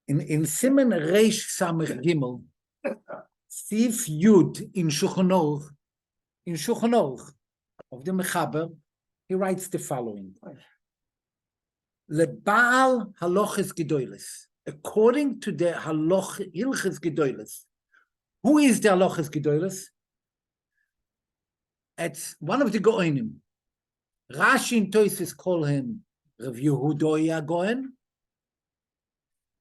In Simen Reish Samech Gimel, Sif Yud in Shulchan Aruch of the Mechaber, he writes the following: LeBaal Halachas Gedolos. According to the Hilchos Gedolos, who is the Halachas Gedolos? It's one of the Goenim. Rashi and Tosfos call him Rav Yehuda Goen,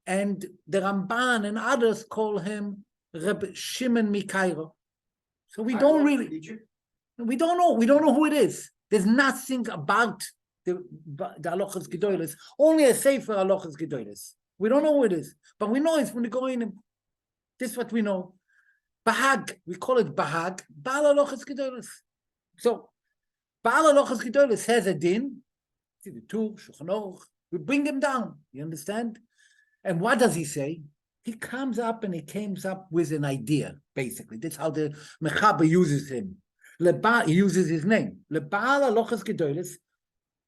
and the Ramban and others call him Reb Shimon Mikairo. So we don't know who it is. There's nothing about the Halachas Gedolos, only a Sefer Halachas Gedolos. We don't know who it is, but we know it's from the Goenim. This is what we know. Bahag, we call it Bahag, Baal Halachas Gedolos. So, Baal Halachas Gedolos has a din, the two, Shulchan Aruch, we bring him down, you understand? And what does he say? He comes up with an idea, basically. That's how the Mechaber uses him. He uses his name. Lebaal Halachas Gedolos,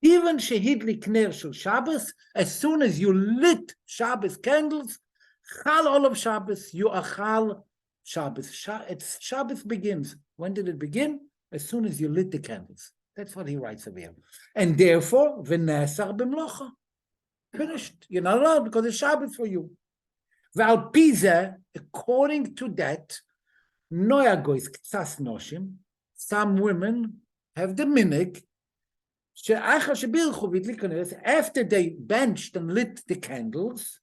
even shehidlik ner shel Shabbos, as soon as you lit Shabbos candles, chal olav Shabbos, you are chal Shabbos. Shabbos begins. When did it begin? As soon as you lit the candles. That's what he writes over here. And therefore, v'nesar b'mlocha. Finished. You're not allowed because it's Shabbos for you. V'al pizeh, according to that, noyagois ktsas noshim, some women have the minhag, after they benched and lit the candles.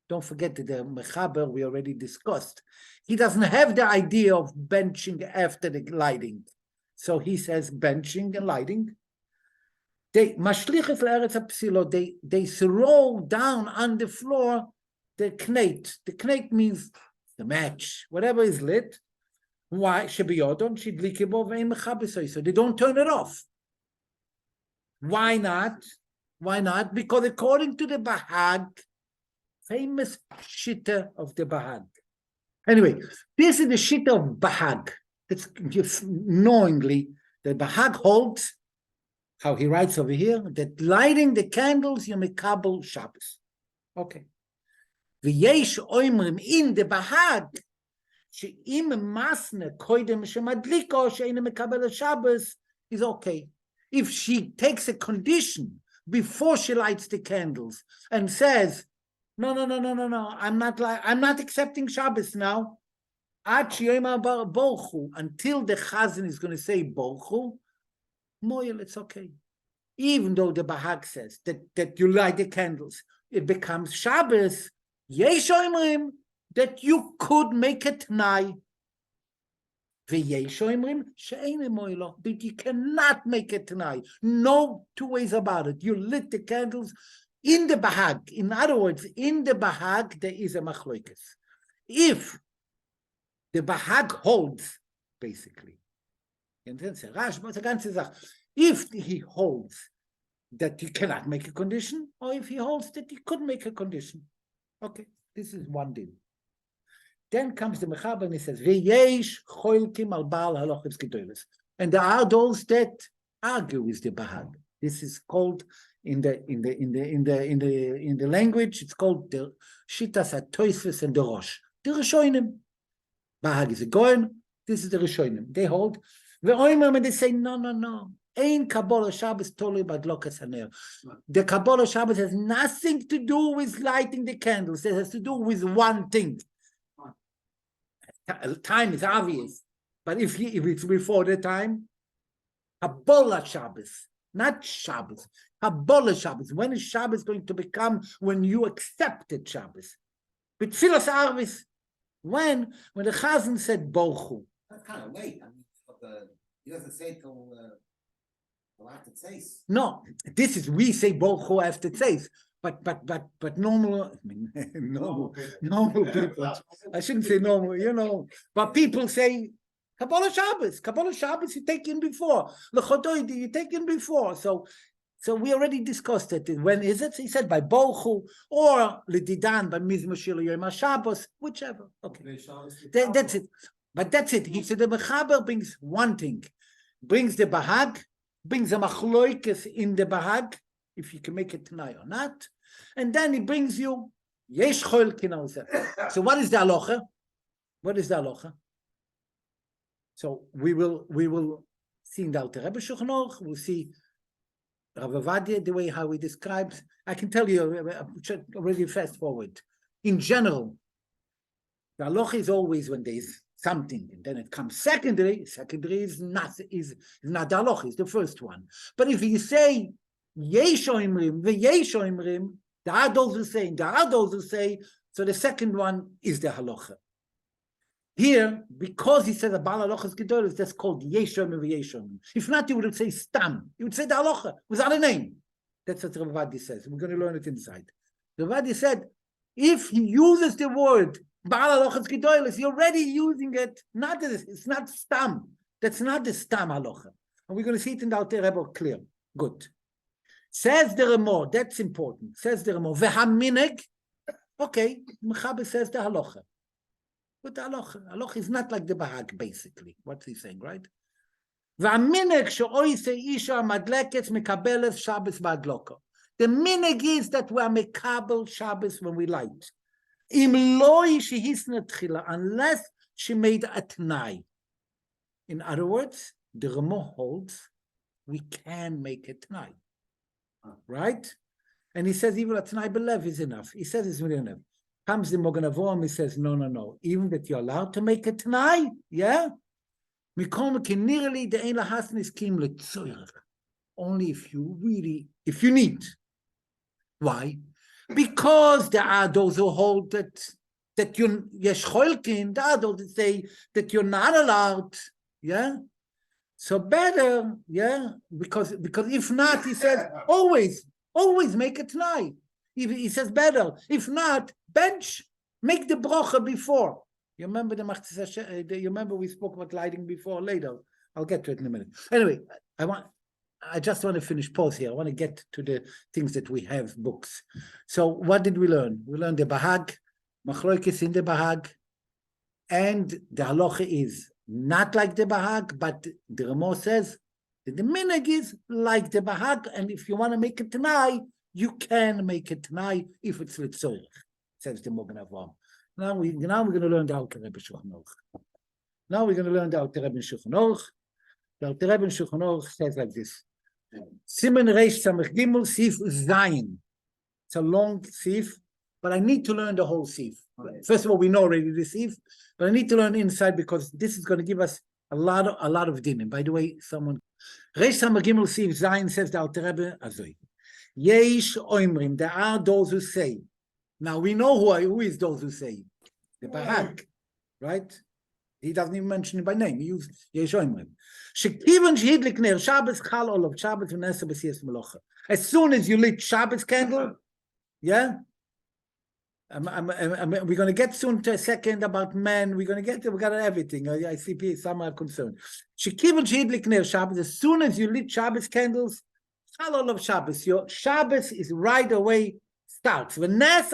Don't forget that the Mechaber we already discussed. He doesn't have the idea of benching after the lighting. So he says benching and lighting. They throw down on the floor the knate. The knate means the match, whatever is lit. Why? So they don't turn it off. Why not? Why not? Because according to the Bahag, famous shitta of the Bahag. Anyway, this is the shitta of Bahag. It's just knowingly the Bahag holds, how he writes over here, that lighting the candles you mekabel Shabbos. Okay. V'yesh oimrim in the Bahag she'im masne koidem shemadliko she'ina mekabel Shabbos is okay. If she takes a condition before she lights the candles and says, no, I'm not accepting Shabbos now, until the Chazan is going to say Borchu, Moyel, it's okay. Even though the Bahag says that you light the candles, it becomes Shabbos. Yesh oimrim that you could make it Tnai. V'yesh oimrim she'ein moyelo, but you cannot make it Tnai. No two ways about it. You lit the candles in the Bahag. In other words, in the Bahag there is a machlokes. If the Bahag holds, basically, if he holds that you cannot make a condition, or if he holds that you could make a condition. Okay, this is one deal. Then comes the Mechaber and he says, "V'yesh choilkim al Baal halachas gedolos," and there are those that argue with the Bahag. This is called in the language. It's called the Shitas HaTosfos and the Rosh. The Rishonim. Bahag is a Goen. This is the Rishonim. They hold. And they say, no. Ein Kabbalah Shabbos totally Hadlokas haner. The Kabbalah Shabbos has nothing to do with lighting the candles. It has to do with one thing. Time is obvious, but if it's before the time, Kabbalah Shabbos, not Shabbos. Kabbalah Shabbos. When is Shabbos going to become? When you accepted Shabbos. But Tfilas Arvis. When the Chazan said Borchu. That's kind of late. I mean, he doesn't say it till after Tzeis. No, we say Borchu after Tzeis. But normal people. I shouldn't say normal, but people say Kabbalah Shabbos. Kabbalah Shabbos you take in before. L'chodoidi you take in before. So we already discussed it. When is it? He said by Borchu or L'didan by Mizmor Shir Yom HaShabbos, whichever. Okay, that's it. But that's it. He said the Mechaber brings one thing, brings the Bahag, brings the Machlokes in the Bahag. if you can make it tonight or not. And then he brings you yesh cholkin also. So what is the halacha? What is the halacha? So we will see in the Alter Rebbe Shulchan Aruch, we'll see Rav Avadia, the way how he describes. I can tell you already fast forward. In general, the halacha is always when there's something, and then it comes secondary. Secondary is not the halacha, it's the first one. But if you say yesh oimrim, veyesh oimrim, there are those who say, so the second one is the halacha. Here, because he says about halachas gedolos, that's called yeshom and v'yeshom. If not, you would say stam. You would say the halacha without a name. That's what Rabbi says. We're going to learn it inside. Rabbi said, if he uses the word ba'al halachas gedolos, you're already using it. Not this. It's not stam. That's not the stam halacha. And we're going to see it in the Alter Rebbe clear. Good. Says the Ramah. That's important. Says the Ramah. V'hamineg. Okay. Mechaber says the halacha. But the halacha is not like the bahag, basically. What's he saying, right? The minhag is that we are mekabel Shabbos when we light. Unless she made a t'nai. In other words, the Ramah holds we can make a t'nai. Right? And he says even a t'nai belev is enough. He says it's really enough. Comes the Mogen Avraham, he says, no. Even that you're allowed to make it tonight, yeah? Only if you need. Why? Because there are those who hold that you're yeshcholkin, there are those that say that you're not allowed, yeah? So better, yeah? Because if not, he says, always make it tonight. He says better. If not, bench, make the bracha before. You remember you remember we spoke about lighting before. Later, I'll get to it in a minute. Anyway, I just want to finish pause here. I want to get to the things that we have books. So what did we learn? We learned the bahag, machloikis in the bahag, and the halacha is not like the bahag, but the Ramah says that the minhag is like the bahag, and if you want to make it tonight, you can make it tonight if it's litzorich, says the Mogen Avraham. Now we're going to learn the Alter Rebbe Shulchan Aruch. Now we're going to learn the Alter Rebbe Shulchan Aruch. The Alter Rebbe Shulchan Aruch says like this: Simen Reish Samech Gimel Sif Zayin. It's a long sif, but I need to learn the whole sif. First of all, we know already the sif, but I need to learn inside because this is going to give us a lot of dinim. By the way, someone Reish Samech Gimel Sif Zayin says the Alter Rebbe Azoi. Yesh oimrim, there are those who say. Now we know who is those who say. The bahag, right? He doesn't even mention it by name. He used yesh oimrim. Shekivan shehidlik ner Shabbos chal olav Shabbos v'nesa b'siyas melocha. As soon as you lit Shabbos candle, yeah. We're going to get soon to a second about men. We got everything. I see some are concerned. Shekivan shehidlik ner Shabbos. As soon as you lit Shabbos candles. Halal of Shabbos. Your Shabbos is right away starts. You're not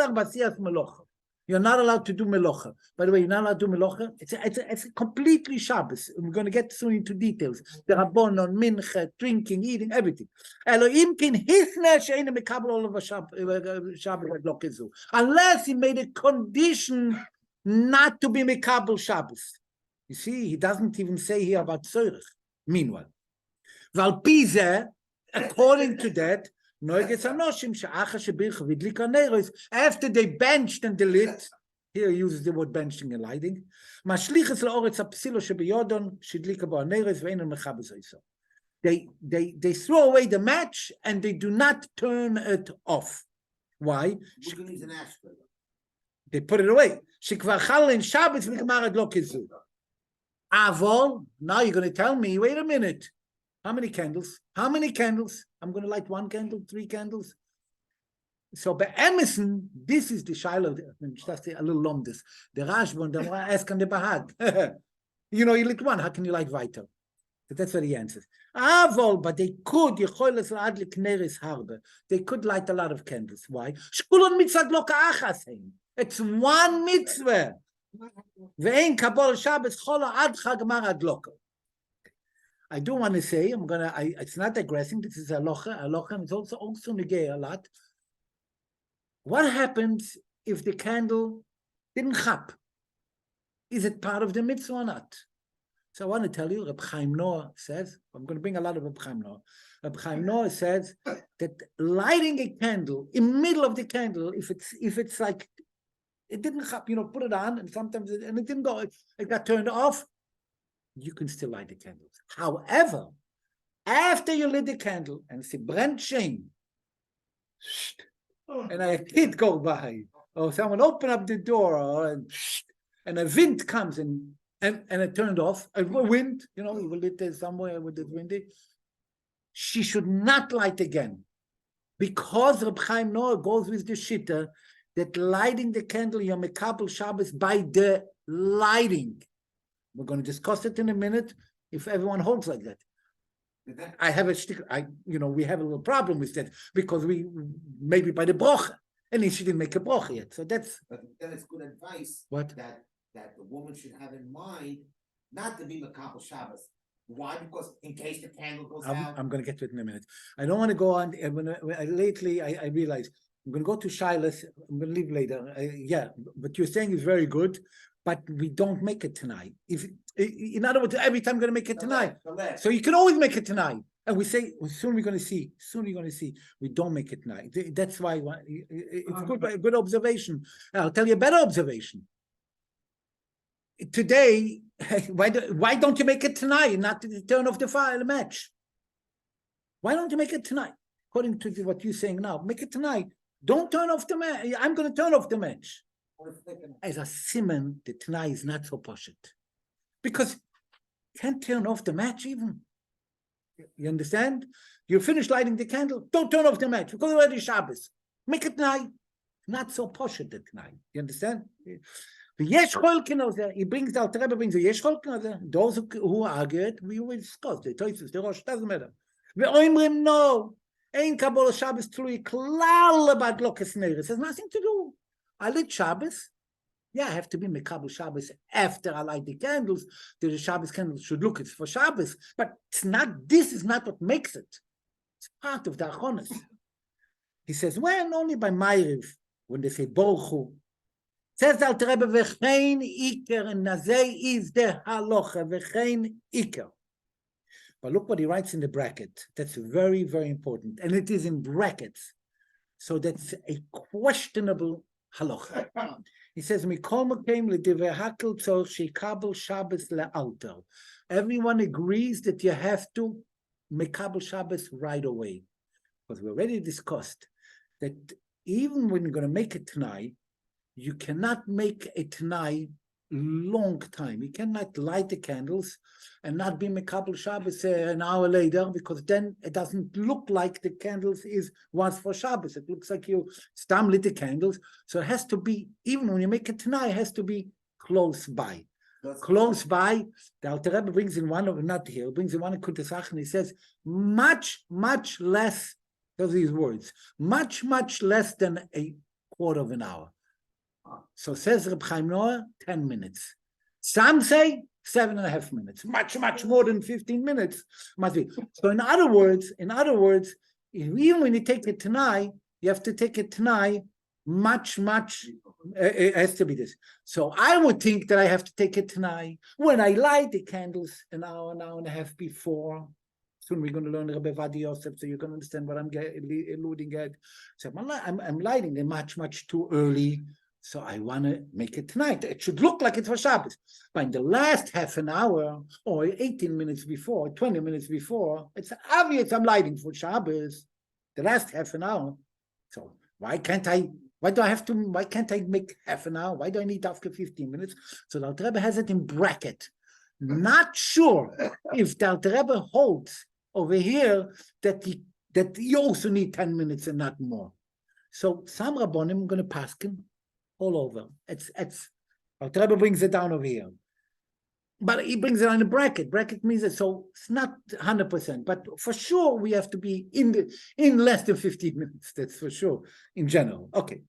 allowed to do melocha. By the way, you're not allowed to do melocha. It's completely Shabbos. We're going to get soon into details. The rabbonon, mincha, drinking, eating, everything. Unless he made a condition not to be mekabel Shabbos. You see, he doesn't even say here about tzorich. Meanwhile, according to that, after they benched and they lit, here he uses the word benching and lighting, they throw away the match and they do not turn it off. Why? They put it away. Now you're going to tell me, wait a minute. How many candles? I'm going to light 1 candle, 3 candles. So by Emerson, this is the Shiloh, just a little long this. The Rashbon, the ask on the Bahag. You lit 1, how can you light weiter? That's what he answers. But they could, they could light a lot of candles. Why? It's 1 mitzvah. I do want to say, it's not digressing, this is halacha, and it's also negay a lot. What happens if the candle didn't chap? Is it part of the mitzvah or not? So I want to tell you, Reb Chaim Noah says, I'm going to bring a lot of Reb Chaim Noah. Reb Chaim Noah says that lighting a candle in the middle of the candle, if it's like, it didn't chap, put it on, and sometimes it didn't go, it got turned off, you can still light the candles. However, after you lit the candle and it's a brand shame, and a kid go by, or someone open up the door, and a wind comes and it turned off, a wind, we lit there somewhere with the windy, she should not light again. Because Reb Chaim Noah goes with the shitta that lighting the candle, you're mekabel Shabbos by the lighting. We're going to discuss it in a minute if everyone holds like that. I have we have a little problem with that because we maybe by the brocha, and she didn't make a brocha yet. So that's. But then it's good advice. What? That the woman should have in mind not to be mekabel Shabbos. Why? Because in case the candle goes out. I'm going to get to it in a minute. I don't want to go on. Lately, I realized I'm going to go to Shilas. I'm going to leave later. What you're saying is very good. But we don't make it tonight. In other words, every time we're going to make it tonight. So you can always make it tonight. And we say, well, soon we're going to see. Soon you're going to see. We don't make it tonight. That's why it's good observation. I'll tell you a better observation. Today, why don't you make it tonight and not turn off the match? Why don't you make it tonight? According to what you're saying now, make it tonight. Don't turn off the match. I'm going to turn off the match. As a simon, the Tanai is not so poshut. Because you can't turn off the match even. You understand? You finish lighting the candle, don't turn off the match because it's already Shabbos. Make it tonight. Not so poshut the Tanai. You understand? He brings the Alter Rebbe brings the Yesh Cholkin. Those who argue it, we will discuss the Toisus, the Rosh, doesn't matter. No. Ain't Kabbalah Shabbos Tlui Klal about Hadlokas Neiros. Has nothing to do. I lit Shabbos. Yeah, I have to be mekabel Shabbos after I light the candles. The Shabbos candles should look it's for Shabbos, but it's not. This is not what makes it. It's part of the achonis. He says, when only by Ma'ariv, when they say Boruchu, says the Alter Rebbe v'chein iker, and nazei is the halacha v'chein iker. But look what he writes in the bracket. That's very, very important, and it is in brackets. So that's a questionable halacha. He says, everyone agrees that you have to mekabel Shabbos right away. Because we already discussed that even when you're going to make a Tanai, you cannot make a Tanai long time. You cannot light the candles and not be mekabel Shabbos an hour later, because then it doesn't look like the candles was for Shabbos. It looks like you stam lit the candles. So it has to be, even when you make it tonight, it has to be close by. Close by. The Alter Rebbe brings in one of, not here, brings in one of Kutesach, and he says, much, much less, those are his words, much, much less than a quarter of an hour. So says Reb Chaim Noah, 10 minutes. Some say 7.5 minutes. Much, much more than 15 minutes must be. So in other words, even when you take it tonight, you have to take it tonight much, it has to be this. So I would think that I have to take it tonight when I light the candles an hour and a half before. Soon we're going to learn Rabbi Yosef, so you can understand what I'm alluding at. So I'm lighting them much, much too early. So I want to make it tonight. It should look like it's for Shabbos. But in the last half an hour, or 18 minutes before, 20 minutes before, it's obvious I'm lighting for Shabbos. The last half an hour. So why can't I make half an hour? Why do I need after 15 minutes? So the Alter Rebbe has it in bracket. Not sure if the Alter Rebbe holds over here that you also need 10 minutes and not more. So some Rabbonim are going to pass him all over. It's Alter Rebbe brings it down over here. But he brings it on a bracket. Bracket means that, so it's not 100%, but for sure we have to be in less than 15 minutes. That's for sure in general. Okay.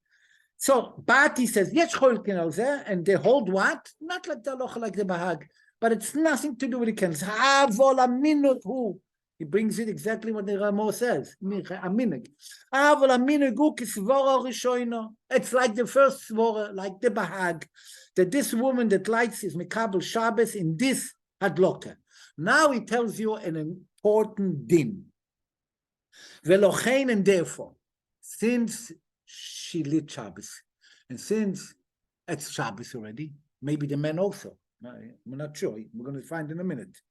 So Bati says, yes, and they hold what? Not like the halacha, like the Bahag. but it's nothing to do with the candles. He brings it exactly what the Ramo says. It's like the first svora, like the bahag, that this woman that lights is Mekabel Shabbos in this Hadloka. Now he tells you an important din. Velochein, and therefore, since she lit Shabbos, and since it's Shabbos already, maybe the men also, we're not sure, we're going to find in a minute.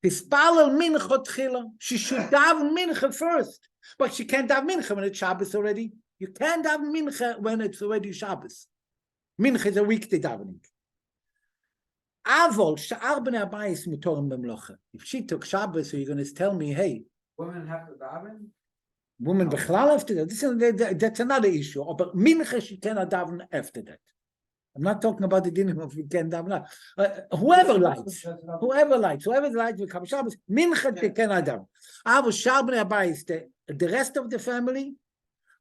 She should daven mincha first, but she can't daven mincha when it's Shabbos already. You can't daven mincha when it's already Shabbos. Mincha is a weekday davening. If she took Shabbos, so you're going to tell me, hey, women have to daven? Women bechlal after that. That's another issue. But mincha she cannot daven after that. I'm not talking about the dinner of we can daven. Whoever lights with Kabbalah Shabbos, mincha they cannot daven. Avu Shabnei Abayis, the rest of the family,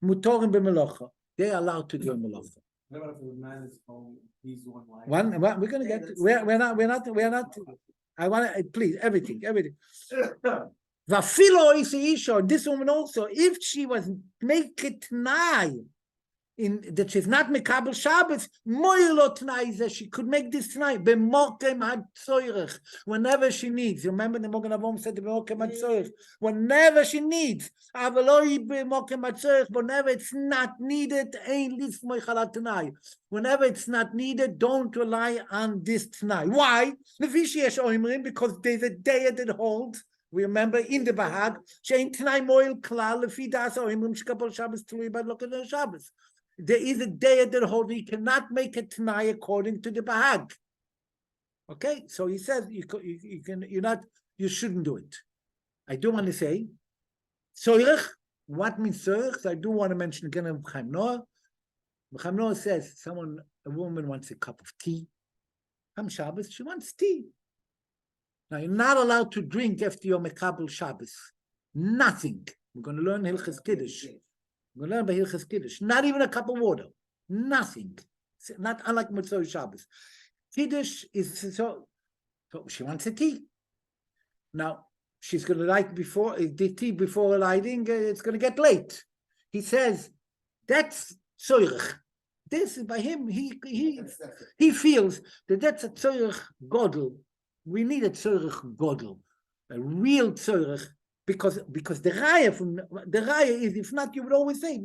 mutorim b'melocha. They are allowed to do melocha. What about if the man is home? He's the one lighting. We're going to get. We're not. I want to please everything. Vafilo is the issue. This woman also, if she was make it tnai, in that she's not mekabel Shabbos, moilo tnai is that she could make this tnai b'mokem hatzoyrech whenever she needs. You remember the Mogen Avom said b'mokem hatzoyrech whenever she needs. Avaloi b'mokem hatzoyrech whenever it's not needed. Ein lifmoi chalat tnai. Whenever it's not needed, don't rely on this tnai. Why? Levishi yesh oimrim, because there's a day that holds. We remember in the Bahag, she'ein tnai moil klal lefi das oimrim shekabel Shabbos tului bad lokad Shabbos. There is a day that holds you cannot make a tnai according to the Bahag. Okay, so he says you shouldn't do it. I do want to say, soirech. What means soirech? So I do want to mention again of Chaim Noah. Chaim Noah says a woman wants a cup of tea. Come Shabbos, she wants tea. Now, you're not allowed to drink after your Mekabel Shabbos. Nothing. We're going to learn Hilchos Kiddush. We're going to learn by Hilchos Kiddush. Not even a cup of water. Nothing. Not unlike Motzei Shabbos. Kiddush is so she wants a tea. Now, she's going to light the tea before lighting. It's going to get late. He says, that's Tzoyrech. This is by him. He feels that that's a Tzoyrech Godel. We need a tzorech godel, a real tzorech, because the raya is, if not, you would always say,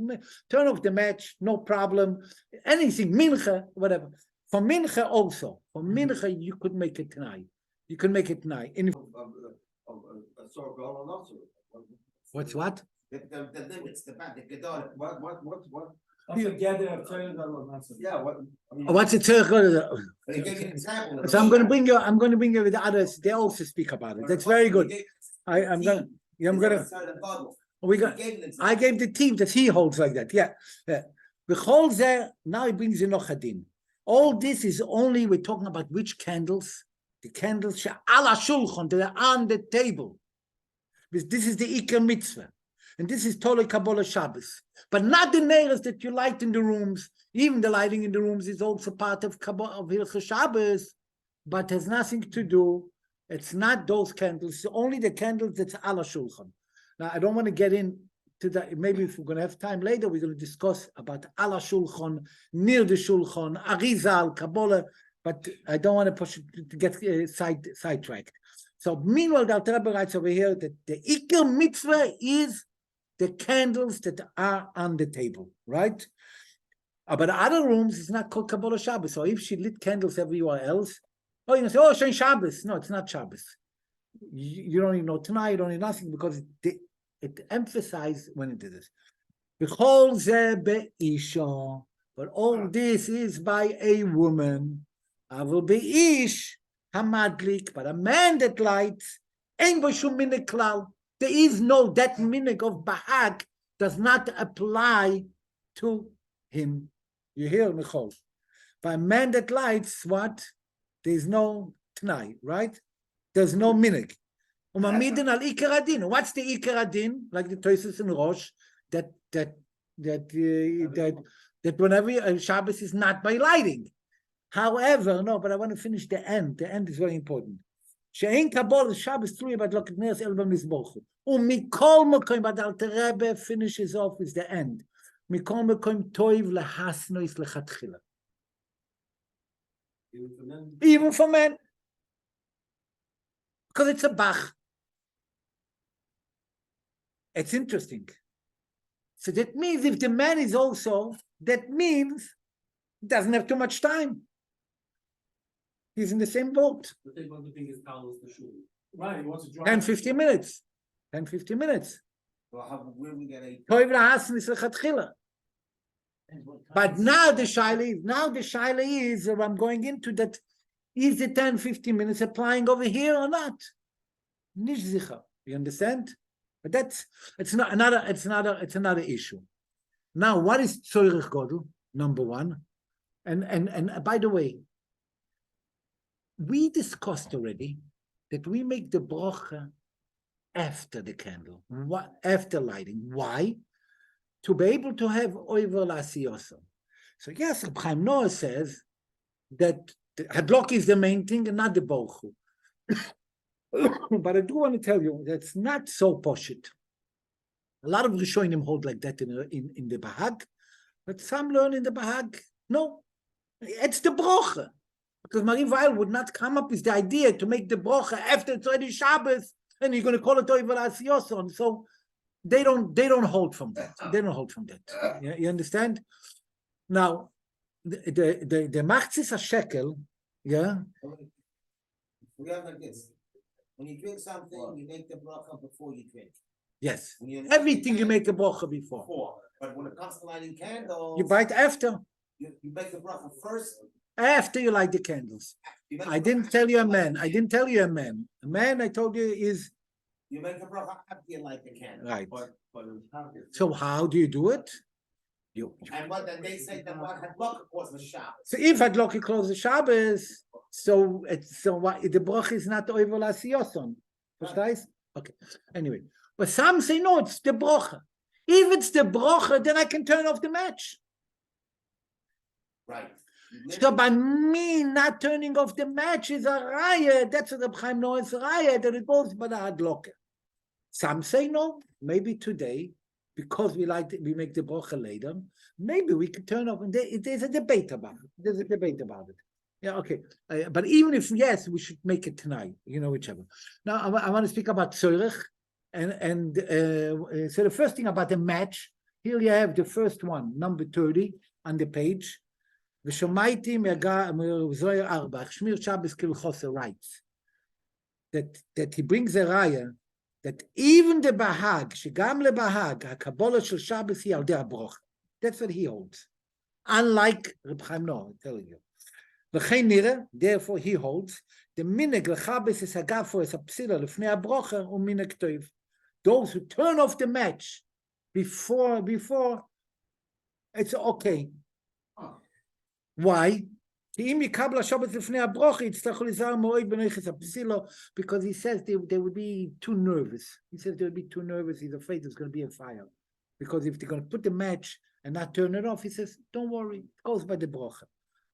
turn off the match, no problem, anything, mincha, whatever. For mincha also, you could make it tonight. You can make it tonight. What's what? The limits, the gedol. What? Together, yeah. What's a tzorech? So I'm going to bring you with the others. They also speak about it. That's very good. I gave the team that he holds like that. Yeah. Now he brings you nochadin. All this is only we're talking about which candles. The candles ala shulchan, that are on the table. This is the Iker mitzvah. And this is Tolei Kabbalah Shabbos. But not the Neiros that you light in the rooms. Even the lighting in the rooms is also part of Hilchos Shabbos, but has nothing to do. It's not those candles. It's only the candles that's ala shulchan. Now, I don't want to get into that. Maybe if we're going to have time later, we're going to discuss about ala shulchan, near the shulchan, arizal, Kabbalah, but I don't want to push it to get sidetracked. So meanwhile, the Alter Rebbe writes over here that the Iker mitzvah is the candles that are on the table, right? But other rooms, it's not called Kabbalah Shabbos. So if she lit candles everywhere else, you can say, oh, Shein Shabbos. No, it's not Shabbos. You don't even know tonight, you don't need nothing, because it emphasizes when it is. But all this is by a woman. I will be ish hamadlik, but a man that lights, ain't bo shum minik klal. There is no, that minig of Bahag does not apply to him. You hear, Michal? By a man that lights, what? There's no tnai, right? There's no minig. Umamidin al Iker Adin. What's the Iker Adin? Like the Toysus and Rosh, that whenever Shabbos is not by lighting. However, no, but I want to finish the end. The end is very important. שאין קבול Shabbos three בהדלוקת נס אלא במזבח. ומכל מקום, but Alter Rebbe finishes off with the end. מכל מקום טוב להסנוס לכתחילה. Even for men. Because it's a Bach. It's interesting. So that means if the man is also, that means he doesn't have too much time. He's in the same boat. But they want to think is Carlos the Shul. Right, he wants to drive. 10, 15 minutes. 10, 15 minutes. Well, where we get a Toiv lahasen is lechatchila. But now the shaila is, I'm going into that, is the 10, 15 minutes applying over here or not? Nish zicha. You understand? But it's another issue. Now, what is tzorich godel? Number one. And by the way, we discussed already that we make the brocha after the candle, after lighting. Why? To be able to have oiver lasiyosa. So yes, Reb Chaim Noah says that the hadlok is the main thing and not the bochu. But I do want to tell you that's not so poshut. A lot of Rishonim hold like that in the Bahag, but some learn in the Bahag. No, it's the brocha. Because Marie Weil would not come up with the idea to make the brocha after it's already Shabbos, and you're going to call it Oiver Asiyoson. So they don't hold from that. They don't hold from that. You understand? Now, the Machzis HaShekel, yeah. We have like this. When you drink something, you make the bracha before you drink. Yes. Everything you make a bracha before. But when it comes to lighting candles, You bite after. you make the bracha first. After you light the candles. I didn't tell you a man. I didn't tell you a man. A man, I told you, is... You make the bracha after you light the candle. Right. But So how do you do it? And what then they say that what Hadlokas was the Shabbos. So if Hadlokas close the Shabbos, so what, the bracha is not over lasiyoson. Verstehst? Okay. Anyway, but some say no, it's the bracha. If it's the bracha, then I can turn off the match. Right. So by me not turning off the match is a raya. That's what Reb Chaim Noah is a raya that it goes by the Hadlokas. Some say no. Maybe today, because we make the bracha later. Maybe we can turn off. And there's a debate about it. Yeah, okay. But even if yes, we should make it tonight. Whichever. Now I want to speak about tzorich, and so the first thing about the match. Here you have the first one, number 30 on the page. V'shomaiti me'zoyer arbach shmir Shabbos Hilchos writes that he brings a raya that even the Bahag, shegam lebahag, hakabbalah shel Shabbos hi al der broch. That's what he holds. Unlike Reb Chaim Noah, I'm telling you. V'chein nira, therefore he holds, the minhag lechabes is hagafo es hapsila lefnei habrocha u'minhag tov. Those who turn off the match before, it's okay. Why? Because he says they would be too nervous. He says they would be too nervous. He's afraid there's going to be a fire. Because if they're going to put the match and not turn it off, he says, don't worry, it goes by the brocha.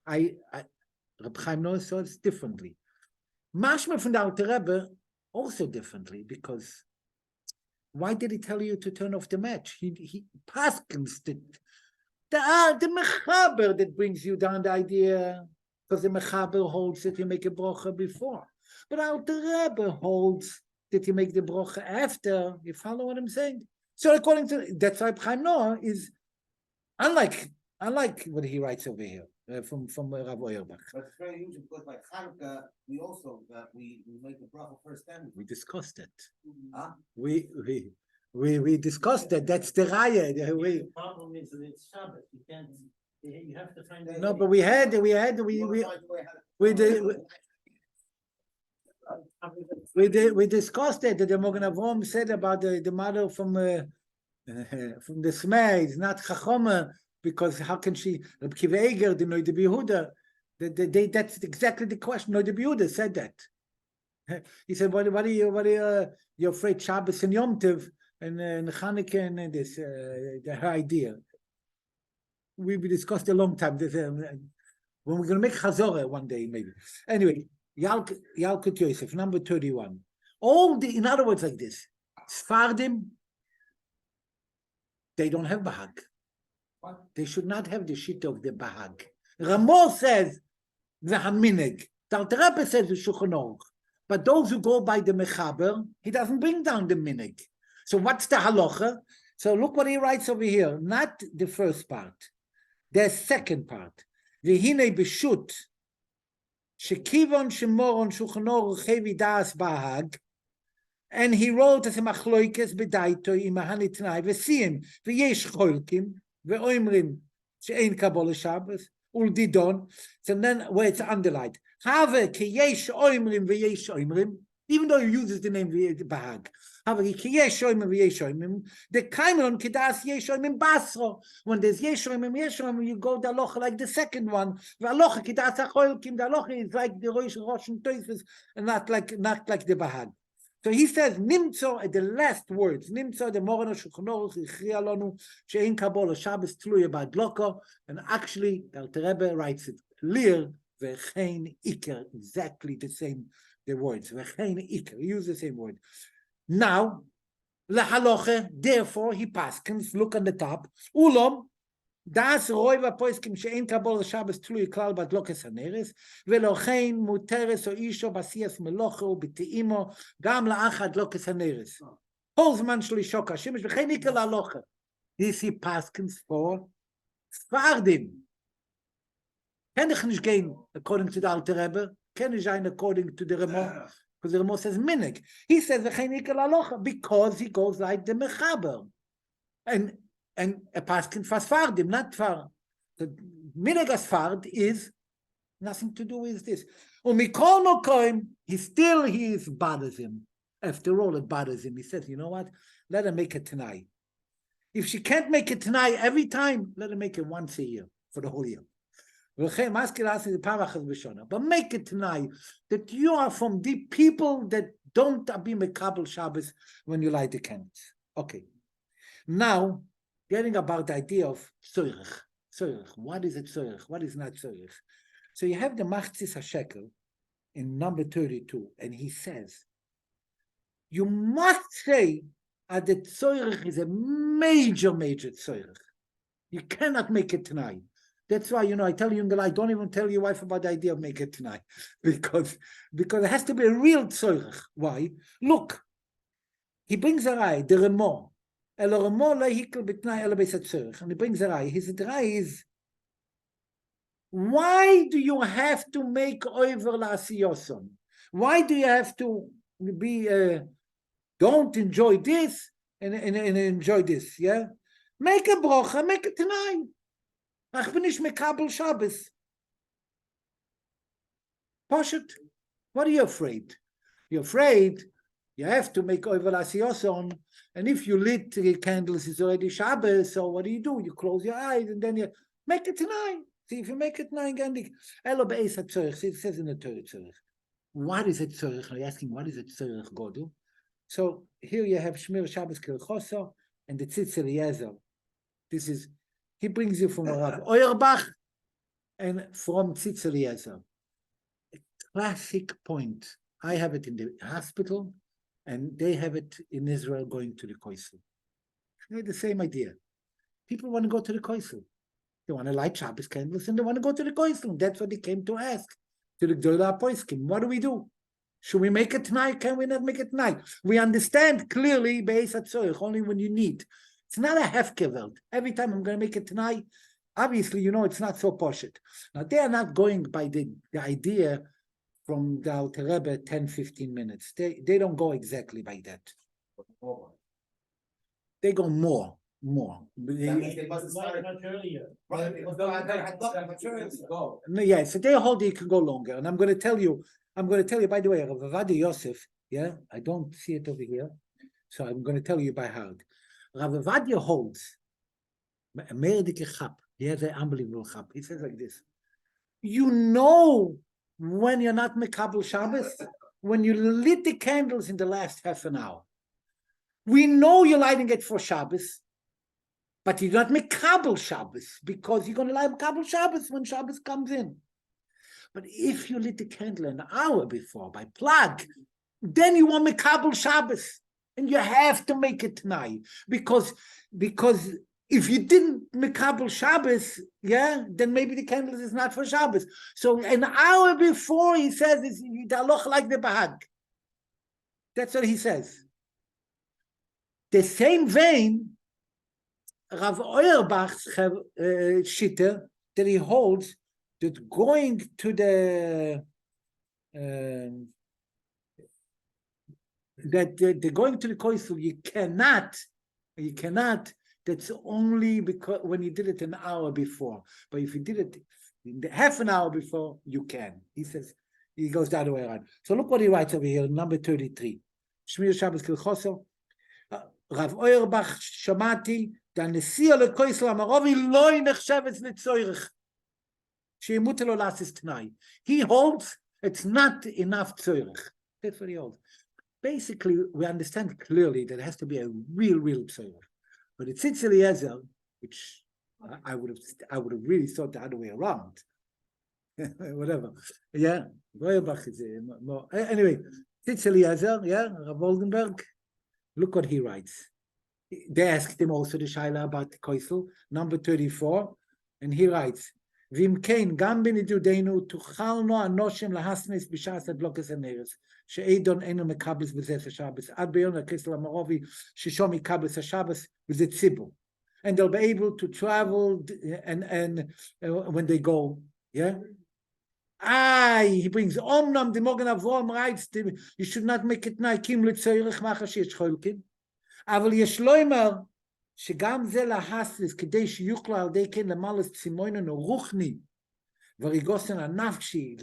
Reb Chaim Noah saw it differently. Mashma from the Alter Rebbe also differently, because why did he tell you to turn off the match? He paskins the mechaber that brings you down the idea, because the mechaber holds that you make a brocha before. But Alter Rebbe holds that you make the brocha after. You follow what I'm saying? So according to that's why Chaim Noah is unlike what he writes over here from Rav Auerbach. But it's very usual because like Hanukkah, we also we make the bracha first then. We discussed it. Huh? We discussed that. That's the raya. The problem is that it's Shabbos. You can't. You have to find. No, but we discussed it. That the Mogen Avraham said about the mother from the Smeh is not Chachoma, because how can she? Reb Kiva Eger, the Noida B'Yehuda. That's exactly the question. Noida B'Yehuda said that. He said, "What are you're afraid Shabbos and Yom Tov and Chanukah and this her idea." We discussed a long time. when we're going to make Chazorah one day, maybe. Anyway, Yalkut Yosef, number 31. In other words, like this, Sfardim, they don't have Bahag. What? They should not have the shit of the Bahag. Ramo says the Haminig. The Alter Rebbe says the Shulchan Aruch. But those who go by the Mechaber, he doesn't bring down the Minig. So what's the halacha? So look what he writes over here. Not the first part. The second part. V'hinei b'shut shekivon shemoron Shulchan Aruch hevi das Bahag. And he wrote as a machloikes bedaito im hanitnai v'siyim v'yesh cholkim v'oimrim she'ein kabbalah Shabbos uldidon. So then where it's underlined, have ki yesh oimrim v'yesh oimrim, even though he uses the name Bahag. Have ki yesh oimrim v'yesh oimrim. The kaimelon kidas yesh oimrim basro. When there's yesh oimrim, you go the alocha like the second one. V'alocha kidas acholkim. The alocha is like the Rosh and Toifus, and not like the Bahag. So he says, Nimtzo, at the last words, Nimtzo, the Moran Shulchan Aruch, Ichriya Lonu, She'ein Kabbalah Shabbos Tluya Ba'Hadloka, and actually, the Alter Rebbe writes it clear, V'chein Iker, exactly the same, the words, V'chein Iker, he uses the same word. Now, Lahaloche, therefore, he paskins, look on the top, Ulom, Das roiva poiskim she'ein kabbalah Shabbos tluy klal Hadlokas Neiros velochein muteres o isho basias melocha ubitiimo gam la'ach Hadlokas Neiros. Holzman shlishok hashemesh v'chein ikel halacha. This he paskins for Sfardim. Can ich nicht gehen according to the Alter Rebbe? Can ich sein according to the Ramo? Because the Ramo says minig. He says v'chein ikel halacha because he goes like the Mechaber. And a paskin for Sfardim, not for the Minig Sfard is nothing to do with this. Umikol Mokoim, he bothers him. After all, it bothers him. He says, you know what? Let her make it tonight. If she can't make it tonight every time, let her make it once a year for the whole year. But make it tonight that you are from the people that don't be Mekabel Shabbos when you light the candles. Okay. Now, getting about the idea of tzorich. What is a tzorich? What is not tzorich? So you have the Machzis HaShekel in number 32, and he says, you must say that the tzorich is a major tzorich. You cannot make it tonight. That's why, I tell you in the light, don't even tell your wife about the idea of make it tonight. Because it has to be a real tzorich. Why? Look, he brings a rai, the Remo. And he brings a rai. His rai is, why do you have to make over la'asiyoson? Why do you have to be, don't enjoy this and enjoy this, yeah? Make a brocha, make it tonight. Ach bin ich mekabel Shabbos. Poshet. What are you afraid? You're afraid you have to make over la'asiyoson. And if you lit the candles, it's already Shabbos, so what do? You close your eyes and then you make it tonight. See, if you make it tonight, it says in the Torah, what is it tzorich? I'm asking, what is it tzorich, Godu? So here you have Shmir Shabbos Kilchoso and the Tzitz Eliezer. This is, he brings you from Horav Auerbach and from Tzitz Eliezer. A classic point. I have it in the hospital, and they have it in Israel going to the Koisel. The same idea. People want to go to the Koisel. They want to light Shabbos candles and they want to go to the Koisel. That's what they came to ask. To the Gdolah Poiskim. What do we do? Should we make it tonight? Can we not make it tonight? We understand clearly Be'ez HaTzorich, only when you need. It's not a hefkeveld. Every time I'm going to make it tonight, obviously, it's not so poshet. Now, they are not going by the idea from the Alter Rebbe 10-15 minutes. They don't go exactly by that. They go more. That means they must have started earlier. right. Yeah, so they hold you can go longer. And I'm going to tell you, by the way, Rav Yosef, yeah, I don't see it over here, so I'm going to tell you by heart. Rav Ovadia holds, he has an unbelievable chap. He says like this, when you're not Mekabel Shabbos, when you lit the candles in the last half an hour. We know you're lighting it for Shabbos, but you're not Mekabel Shabbos, because you're going to light Mekabel Shabbos when Shabbos comes in. But if you lit the candle an hour before by plug, then you want Mekabel Shabbos. And you have to make it tonight. Because if you didn't Mekabel Shabbos, then maybe the candle is not for Shabbos. So an hour before, he says, it's the Aloch like the Bahag. That's what he says. The same vein, Rav Auerbach's shitter that he holds, that going to the going to the Koisel, you cannot. That's only because when you did it an hour before. But if you did it half an hour before, you can. He says, he goes the other way around. So look what he writes over here, number 33. Shmir Shabbos Hilchos. Rav Auerbach Shamati, the Nesiya leKoisel Amarovi lo nechshevet letzorich. Shemuter lo lasis tonight. He holds it's not enough tzorich. That's what he holds. Basically, we understand clearly that it has to be a real tzorich. But it's Eliezer, which I would have really thought the other way around. Whatever. Yeah. Auerbach is more. Anyway, it's Eliezer, Rav Oldenberg. Look what he writes. They asked him also the Shaila about the Koisel, number 34, and he writes, Vim kein gam b'nidudeinu tuchalno anoshim lahasnis b'shas Hadlokas and Neiros she'edon enu mekabels b'zeh Shabbos ad beyon ha'kesel ha'marovi shishom mekabels ha'Shabbos b'zeh tzibur, and they'll be able to travel and when they go, he brings Omnam the Morgan Avrom writes you should not make it naikim l'tzoyrich machash yesh cholkin, aval yesh loimer שגם זה להסליס, כדי שיוכלו על ידי כן למלס צימוינן רוחני, וריגוסן הנפשי,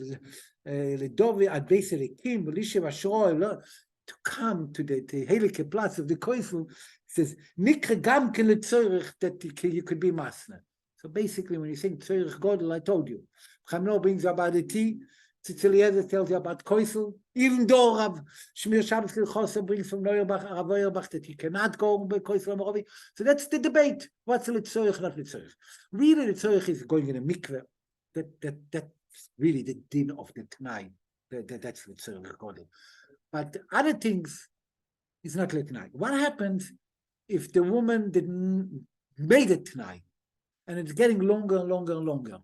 לדובי עד בייס הליקים, ולישב אשרו, to come to the helike place of the Koisel, says, נקרא גם כן לצורך that you could be masna. So basically, when you think tzorich godel, I told you. Chamno brings you about the tea, Eliezer tells you about Koisel, even though Rav Shmir Shabbos Hilchos brings from Rav Auerbach that he cannot go by Koisel Amarovi. So that's the debate. What's the Litzorich, not Litzorich? Really, Litzorich is going in a mikveh. That's really the din of the Tanai. That's Litzorich Godel. But other things is not Litzorich. What happens if the woman didn't made it Tanai and it's getting longer and longer and longer?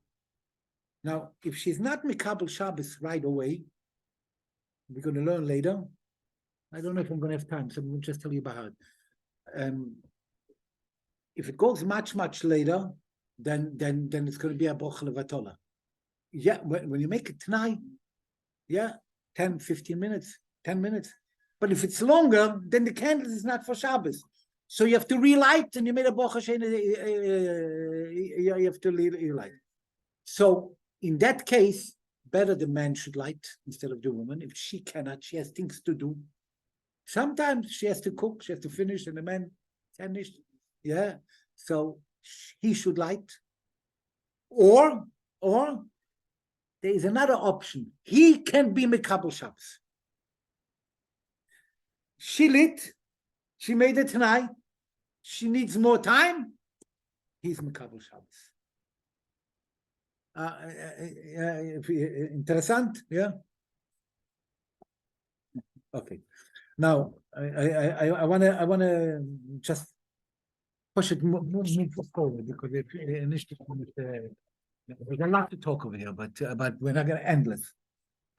Now, if she's not Mekabel Shabbos right away, we're going to learn later. I don't know if I'm going to have time, so I'm going to just tell you about it. If it goes much later, then it's going to be a Broch Levatola. Yeah, when you make it tonight, 10, 15 minutes, 10 minutes. But if it's longer, then the candle is not for Shabbos. So you have to relight, and you made a Broch Hashem, you have to relight. So, in that case, better the man should light instead of the woman. If she cannot, she has things to do. Sometimes she has to cook, she has to finish, and the man finished. So he should light. Or there is another option. He can be Mekabel Shabbos. She lit, she made it tonight. She needs more time. He's Mekabel Shabbos. Interessant, Okay. Now I wanna just push it move forward because there's a lot to talk over here, but we're not gonna endless.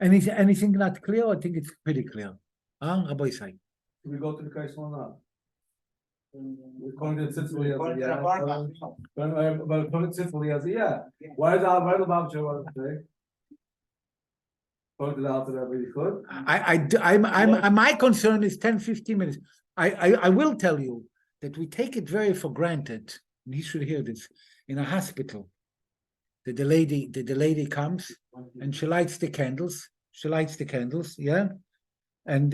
Anything not clear? I think it's pretty clear. Rabbi say. Can we go to the case one now? Why is the Babcha want to say? My concern is 10-15 minutes. I will tell you that we take it very for granted, and you should hear this, in a hospital, that the lady comes and she lights the candles. And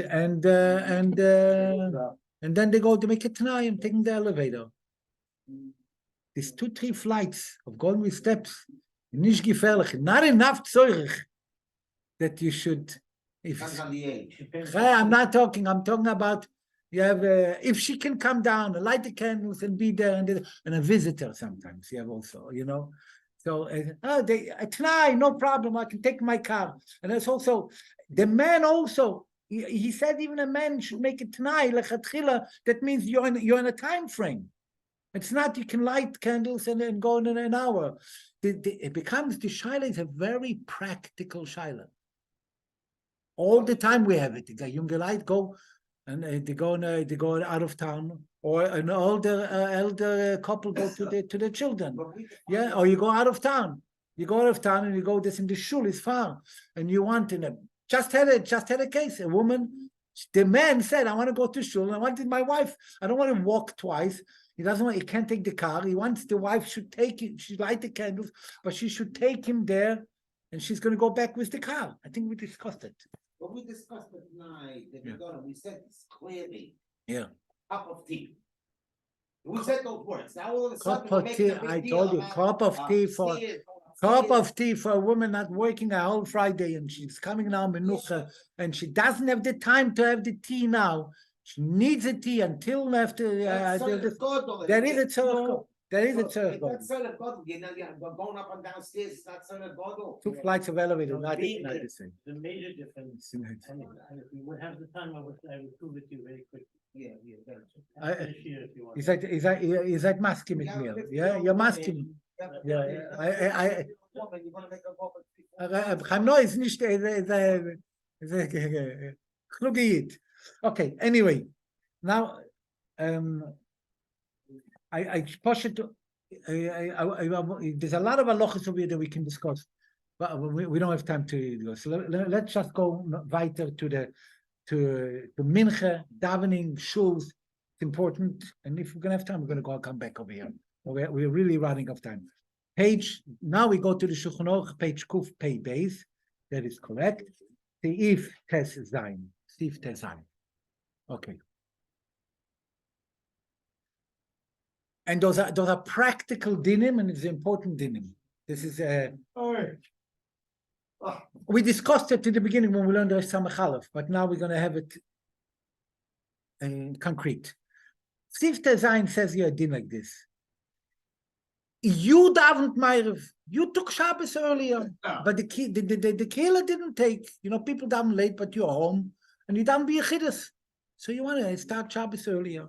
then they go to make it tonight and taking the elevator. These 2-3 flights of going with steps, nicht gefährlich, not enough tzorich that you should. Depends on the age. I'm talking about you have if she can come down and light the candles and be there and a visitor sometimes you have also, So, tonight, no problem. I can take my car. And that's also the man. Also, he said even a man should make it tonight. That means you're in a time frame. It's not you can light candles and then go in an hour. It becomes the shaila is a very practical shaila. All the time we have it. The younger light go and they go out of town, or an elder couple go to the children. Yeah, or you go out of town. You go out of town and you go this in the shul is far, and you want just had a case. A woman, the man said, "I want to go to shul. I wanted my wife. I don't want to walk twice." He doesn't want. He can't take the car. He wants the wife should take it. She light the candles, but she should take him there, and she's going to go back with the car. I think we discussed it. When we discussed it tonight, we said this clearly. Yeah. Cup of tea. We said those words. Now all of a Cup sudden, of tea. I told you, cup of tea for a woman not working a whole Friday, and she's coming now menucha, and she doesn't have the time to have the tea now. She needs a tea until after. There is a tzorach. There is a tzorach. That's tzorach gadol. You're going up and downstairs. It's not tzorach gadol. 2 flights of elevator, not the same. The major difference, and if we would have the time, I would prove it to you very quickly. Yeah. Is that masking with me? Yeah, you're masking. Yeah, I'm not. It's nicht. Okay. Anyway, now I push it. There's a lot of halachos over here that we can discuss, but we don't have time to go. So let's just go weiter to mincha, davening, shuls. It's important, and if we're gonna have time, we're gonna come back over here. We're really running out of time. Now we go to the Shulchan Aruch, page Kuf Pei Beis. That is correct. Seif Tes Zayin. Seif Tes Zayin. Okay. And those are practical dinim, and it's important dinim. This is we discussed it in the beginning when we learned the Semichas Chaver, but now we're going to have it in concrete. Seif Tes Zayin says here a din like this. You davened Ma'ariv. You took Shabbos earlier, but the kehillah didn't take. People daven late, but you're home, and you daven b'yechidus. So you want to start Shabbos earlier.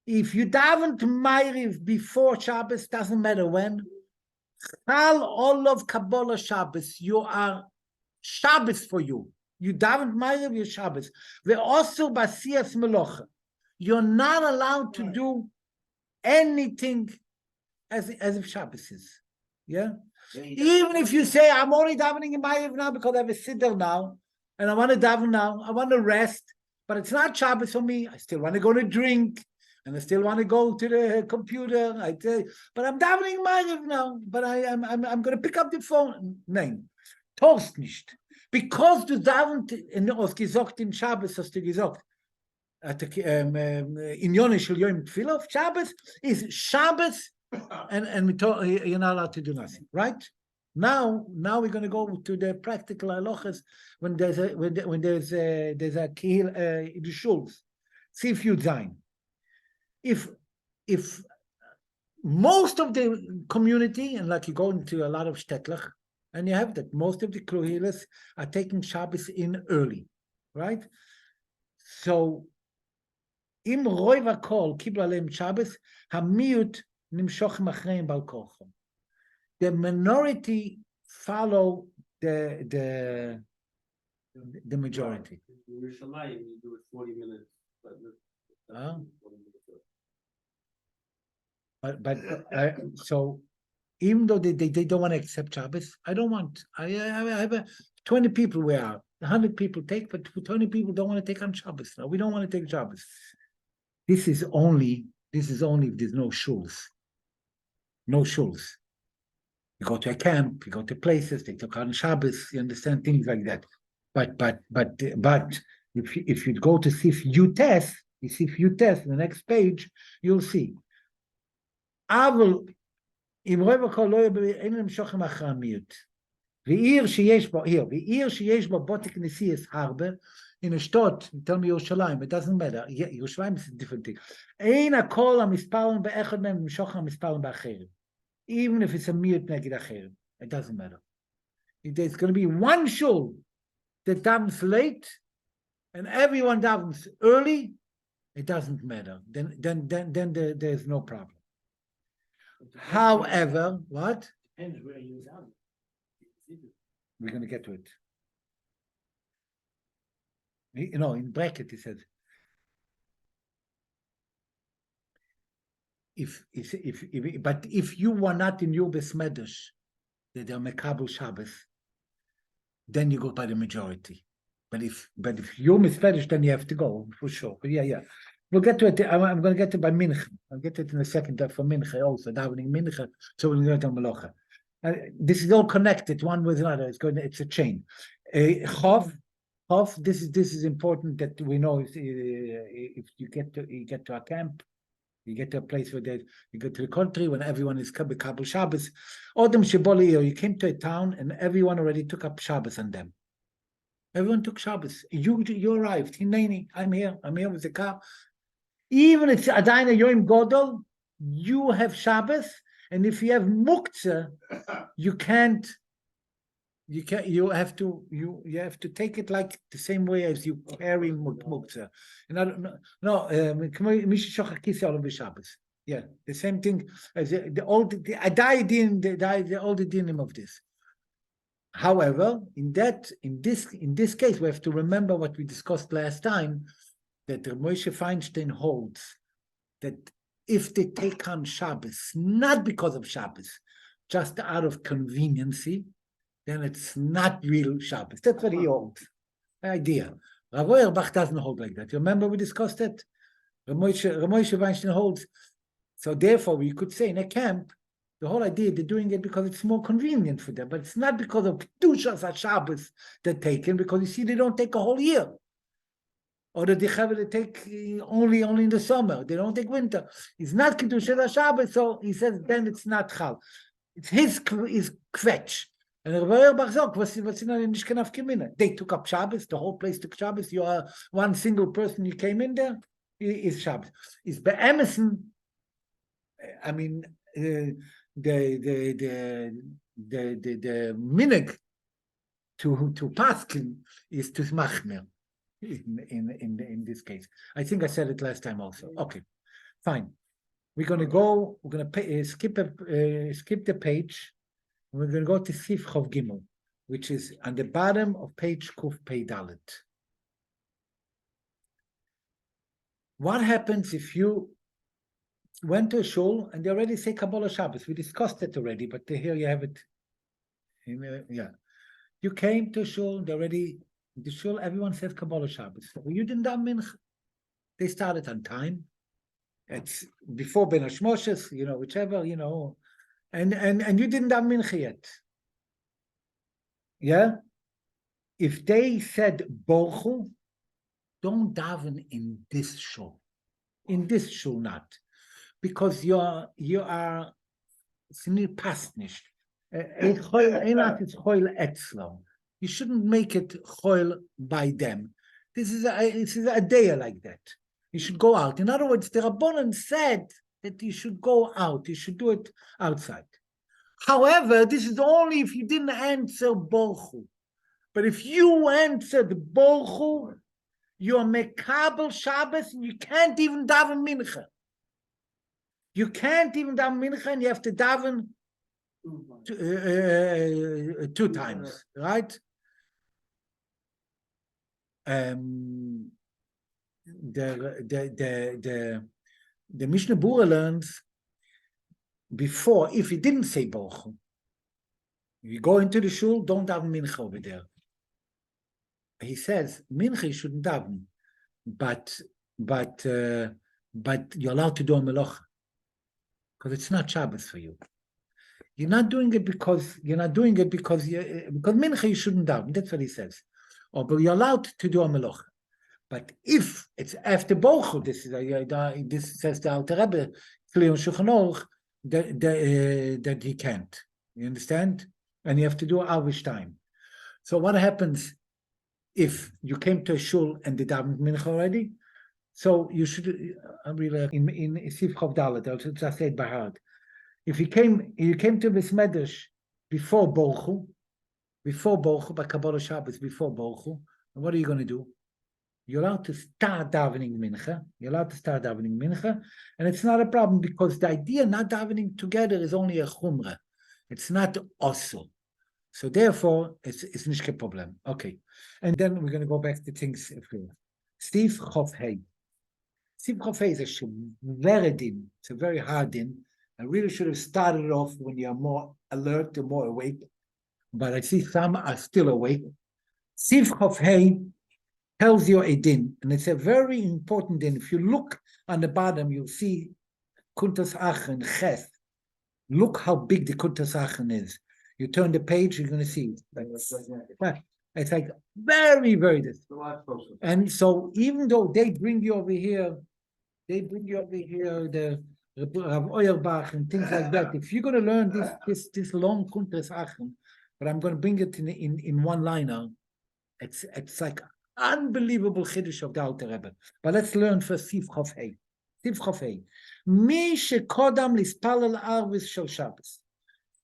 If you davened Ma'ariv before Shabbos, doesn't matter when. Chal all of Kabbalah Shabbos, you are Shabbos for you. You davened Ma'ariv, you're Shabbos. We're also basiyas melocha. You're not allowed to do anything as if Shabbos is. Yeah? Even if you say, I'm only davening in Ma'ariv now because I have a siddur now, and I want to daven now, I want to rest, but it's not Shabbos for me. I still want to go to drink, and I still want to go to the computer. But I'm davening Ma'ariv now, but I'm going to pick up the phone. Nein, Torst nicht. Because du davent in gesagt in Shabbos, hast du gesagt, in Yoni shel Yom Tefillah, Shabbos is Shabbos, and you're not allowed to do nothing, right? Now we're going to go to the practical halachas when there's a kehil in the shuls. See if you zayin. If most of the community, and like you go into a lot of shtetlich, and you have that most of the kehilas are taking Shabbos in early, right? So im roi v'kol kibla aleim Shabbos hamiyut nimshochim achreim bal korchom. The minority follow the majority. In Yerushalayim, you do it 40 minutes. But so even though they don't want to accept Shabbos, I don't want. I have 20 people we are 100 people take, but 20 people don't want to take on Shabbos. No, we don't want to take Shabbos. This is only if there's no shuls. No shuls. You go to a camp, you go to places, they took on Shabbos, you understand, things like that. But if you go to see if you test, the next page, you'll see. אבל אם רוב הכל לא יהיה, אין למשוך עם החרמיות. ועיר שיש בה בוטק נסיעס הרבה, in אשתות, tell me ירושלים, it doesn't matter, ירושלים is a different thing. אין הכל המספרים באחד מהם למשוך המספרים באחרים. even if it's a miyut neged acher, it doesn't matter. If there's going to be one shul that davens late and everyone davens early, it doesn't matter. Then there's no problem. However, what? Depends where you down. We're going to get to it. You know, in bracket it says, if you were not in your besmedesh, that they're mekabel Shabbos, then you go by the majority. But if you're misfedish, then you have to go for sure. But yeah, we'll get to it. I'm going to get to it by mincha. I'll get to it in a second for mincha also. Davening mincha. So we're going to go to melocha. This is all connected one with another. It's a chain. Chav. This is important that we know. If you get to a camp, you get to a place where you go to the country when everyone is kabel Shabbos. Odem sheboli, you came to a town and everyone already took up Shabbos on them. Everyone took Shabbos. You arrived. Hineni, I'm here with the car. Even if it's Adayna Yoim Godol, you have Shabbos, and if you have Muktzah, you have to take it like the same way as you carry Muktzah. And I don't know. Yeah, the same thing as the older dinim of this. However, in this case, we have to remember what we discussed last time, that Moshe Feinstein holds that if they take on Shabbos, not because of Shabbos, just out of conveniency, then it's not real Shabbos. That's what he holds. The idea. Rav Auerbach doesn't hold like that. You remember we discussed it? Moshe Feinstein holds. So therefore, we could say in a camp, the whole idea they're doing it because it's more convenient for them, but it's not because of Kedushas HaShabbos they're taken, because you see they don't take a whole year. Or that they take only in the summer. They don't take winter. It's not Kedushas HaShabbos, so he says then it's not Chal. It's his kvetch. And they took up Shabbos, the whole place took Shabbos. You are one single person, you came in there, is Shabbos. It's be'emerson, I mean, the minig to paskin is to machmer in this case. I think I said it last time also. Okay, fine. We're going to skip the page. We're going to go to Sif Chav Gimel, which is on the bottom of page Kuf Pei Dalet. What happens if you went to a shul and they already say Kabbalah Shabbos? We discussed it already, but here you have it. Yeah, you came to a shul. The shul. Everyone says Kabbalah Shabbos. You didn't daven mincha. They started on time. It's before Ben Hashmoshes, whichever, and you didn't daven mincha yet. Yeah, if they said Borchu, don't daven in this shul. In this shul, not. Because you are pasnish. You shouldn't make it choil by them. This is a day like that. You should go out. In other words, the Rabbanan said that you should go out. You should do it outside. However, this is only if you didn't answer Borchu. But if you answered Borchu, you're mekabel Shabbos and you can't even daven mincha. You can't even daven mincha, and you have to daven two times, right? The Mishnah Berurah learns before, if he didn't say Borchu, you go into the shul, don't daven mincha over there. He says mincha you shouldn't daven, but you're allowed to do a melocha. Because it's not Shabbos for you. You're not doing it because mincha you shouldn't daven. That's what he says. But you're allowed to do a melocha. But if it's after Borchu, this says the Alter Rebbe clear on Shulchan Aruch that he can't. You understand? And you have to do Arvish time. So what happens if you came to a shul and they davened mincha already? So you should, in Sif Chav Dalet, I'll just say it by heart. if you came to this medrash before Borchu, by Kabbalah Shabbos, before Borchu, and what are you going to do? You're allowed to start davening mincha. And it's not a problem because the idea not davening together is only a chumrah. It's not also. So therefore, it's nicht a problem. Okay, and then we're going to go back to things. Steve Chofhei. Steve Chofhei is a very din. It's a very hard din. I really should have started off when you are more alert and more awake. But I see some are still awake. Steve Chofhei tells you a din, and it's a very important din. If you look on the bottom, you'll see Kuntas Achen Ches. Look how big the Kuntas Achen is. You turn the page, you're going to see it. It's like very, very good. And so even though they bring you over here, the Rav Euerbach and things like that, if you're going to learn this long Kuntas Achen, but I'm going to bring it in one liner, it's like unbelievable chiddush of the Alter Rebbe. But let's learn first Siv Chofhei. Siv Chofhei. Mi shekodam lispalel arvis shel Shabbos.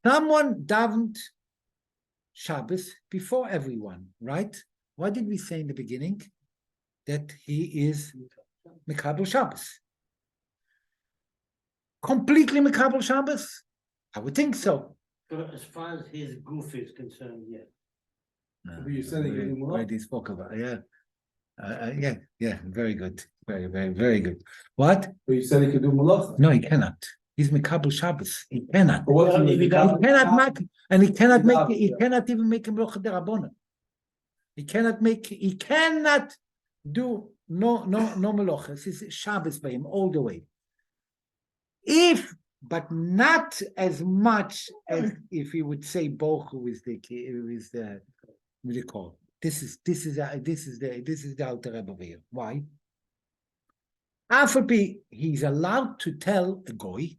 Someone davened Shabbos before everyone, right? What did we say in the beginning? That he is Mekabel Shabbos. Completely Mekabel Shabbos? I would think so. As far as his goof is concerned, yeah. You said he could do more. He spoke about, yeah. Very good. Very, very, very good. What? But you said he could do malacha. No, he cannot. He's Mekabel Shabbos. He cannot. But what He cannot make, and he cannot make. He cannot even make him Melacha Derabona. He cannot do no Melachas. It's Shabbos by him all the way. But not as much as if he would say Bochu is the what do you call? This is the Alter Rebbe here. Why? He's allowed to tell a goy.